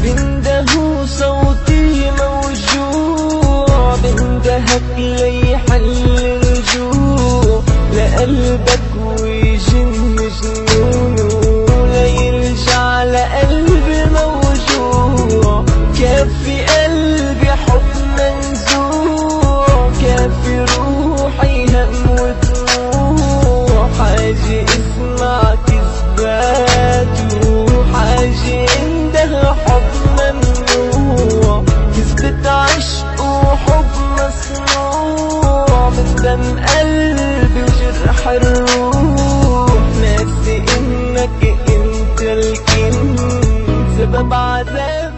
بنده صوتي موجوع، بندهك ليحل الجوع لقلبك ويجن جنونه، ليرجع لقلبي موجوع. كافي قلبي حب منزوع، كافي روحي هم ودموع، حاجة اسمع كذباته، حاجة عنده حب ممنوع، كذبة عشق وحب مصنوع من دم قلبي وجرح الروح. ناسي انك انت الكن سبب عذاب